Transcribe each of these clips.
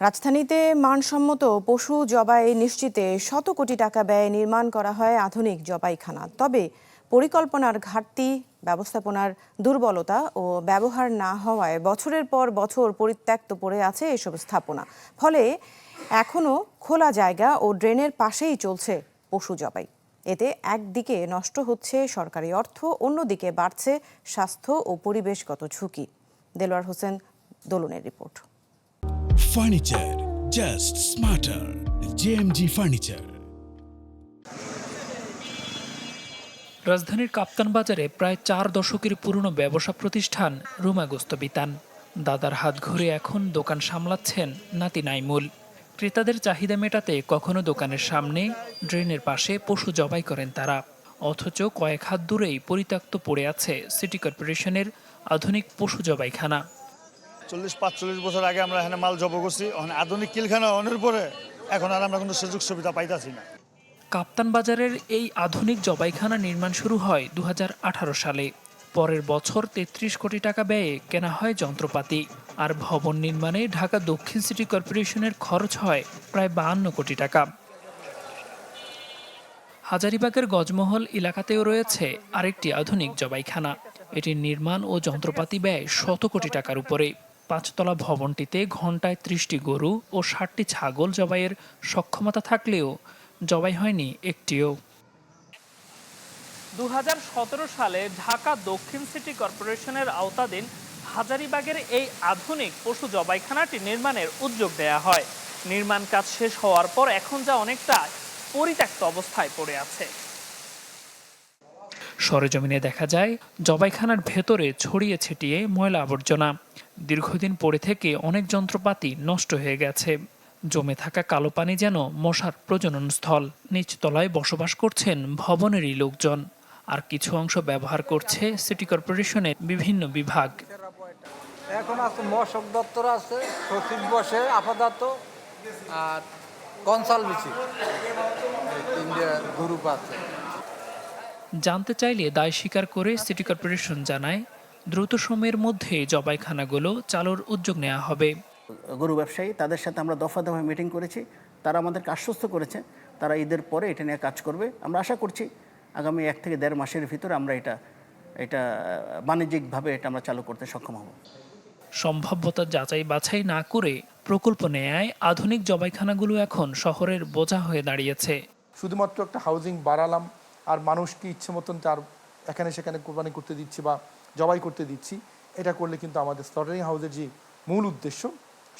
রাজধানীতে মানসম্মত পশু জবাই নিশ্চিতে শত কোটি টাকা ব্যয়ে নির্মাণ করা হয় আধুনিক জবাইখানা। তবে পরিকল্পনার ঘাটতি, ব্যবস্থাপনার দুর্বলতা ও ব্যবহার না হওয়ায় বছরের পর বছর পরিত্যক্ত পড়ে আছে এসব স্থাপনা। ফলে এখনও খোলা জায়গা ও ড্রেনের পাশেই চলছে পশু জবাই। এতে একদিকে নষ্ট হচ্ছে সরকারি অর্থ, অন্যদিকে বাড়ছে স্বাস্থ্য ও পরিবেশগত ঝুঁকি। দেলোয়ার হোসেন দোলনের report. Furniture just smarter. JMG Furniture. রাজধানীর কাপ্তান বাজারে প্রায় 4 দশকের পুরনো ব্যবসা প্রতিষ্ঠান রুমা গোস্ত বিতান। দাদার হাত ঘুরে এখন দোকান সামলাচ্ছেন নাতি নাইমুল। ক্রেতাদের চাহিদা মেটাতে কখনো দোকানের সামনে, ড্রেনের পাশে পশু জবাই করেন তারা। অথচ কয়েক হাত দূরেই পরিত্যক্ত পড়ে আছে সিটি কর্পোরেশনের আধুনিক পশু জবাইখানা। 40-45 বছর আগে আমরা এখানে মাল জব করছি, আধুনিক কিলখানা অনেক পরে এখন আর আমরা কোনো সুযোগ সুবিধা পাইতাছি না। কাপ্তান বাজারের এই আধুনিক জবাইখানা নির্মাণ শুরু হয় 2018 সালে। পরের বছর 33 কোটি টাকা ব্যয়ে কেনা হয় যন্ত্রপাতি। আর ভবন নির্মাণে ঢাকা দক্ষিণ সিটি কর্পোরেশনের খরচ হয় প্রায় 52 কোটি টাকা। হাজারীবাগের গজমহল এলাকাতেও রয়েছে আরেকটি আধুনিক জবাইখানা। এটির নির্মাণ ও যন্ত্রপাতি ব্যয় 100 কোটি টাকার উপরে। 5 তলা ভবনটিতে ঘণ্টায় 30টি গরু ও 60টি ছাগল জবাইয়ের সক্ষমতা থাকলেও জবাই হয়নি একটিও। 2017 সালে ঢাকা দক্ষিণ সিটি কর্পোরেশনের আওতাধীন হাজারীবাগের এই আধুনিক পশু জবাইখানাটি নির্মাণের উদ্যোগ দেয়া হয়। নির্মাণ কাজ শেষ হওয়ার পর এখন যা অনেকটা পরিত্যক্ত অবস্থায় পড়ে আছে। সরেজমিনে দেখা যায় জবাইখানার ভেতরে ছড়িয়ে ছিটিয়ে ময়লা আবর্জনা। দীর্ঘদিন পড়ে থেকে অনেক যন্ত্রপাতি নষ্ট হয়ে গেছে। জমে থাকা কালো পানি যেন মশার প্রজনন স্থল। নিচতলায় বসবাস করছেন ভবনেরই লোকজন, আর কিছু অংশ ব্যবহার করছে সিটি কর্পোরেশনের বিভিন্ন বিভাগ। এখন আছে মশক দপ্তর আছে, সচিব বসে আপাতত, আর কনসালটেন্সি গ্রুপ আছে। জানতে চাইলে দায় স্বীকার করে সিটি কর্পোরেশন জানায়, দ্রুত সময়ের মধ্যে জবাইখানাগুলো চালুর উদ্যোগ নেওয়া হবে। গরু ব্যবসায়ী তাদের সাথে আমরা দফা দফায় মিটিং করেছি, তারা আমাদেরকে আশ্বস্ত করেছে তারা ঈদের পরে এটা নিয়ে কাজ করবে। আমরা আশা করছি আগামী 1 থেকে 1.5 মাসের ভিতরে আমরা এটা বাণিজ্যিকভাবে এটা আমরা চালু করতে সক্ষম হব। সম্ভাব্যতা যাচাই বাছাই না করে প্রকল্প নেয় আধুনিক জবাইখানাগুলো এখন শহরের বোঝা হয়ে দাঁড়িয়েছে। শুধুমাত্র একটা হাউজিং বাড়ালাম আর মানুষকে ইচ্ছে মতন তার এখানে সেখানে কোরবানি করতে দিচ্ছি বা জবাই করতে দিচ্ছি, এটা করলে কিন্তু আমাদের স্লটারিং হাউসের যে মূল উদ্দেশ্য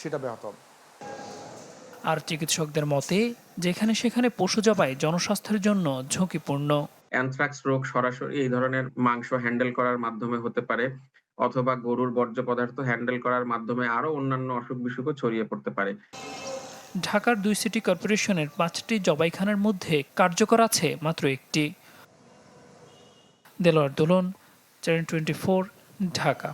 সেটা ব্যাহত হবে। আর চিকিৎসকদের মতে যেখানে সেখানে পশু জবাই জনস্বাস্থ্যের জন্য ঝুঁকিপূর্ণ। অ্যানথ্রাক্স রোগ সরাসরি এই ধরনের মাংস হ্যান্ডেল করার মাধ্যমে হতে পারে, অথবা গরুর বর্জ্য পদার্থ হ্যান্ডেল করার মাধ্যমে আরো অন্যান্য অসুখ বিসুখও ছড়িয়ে পড়তে পারে। ঢাকার 2 সিটি কর্পোরেশনের 5টি জবাইখানার মধ্যে কার্যকর আছে মাত্র একটি। দেলোয়ার দোলন, চ্যানেল 24, ঢাকা।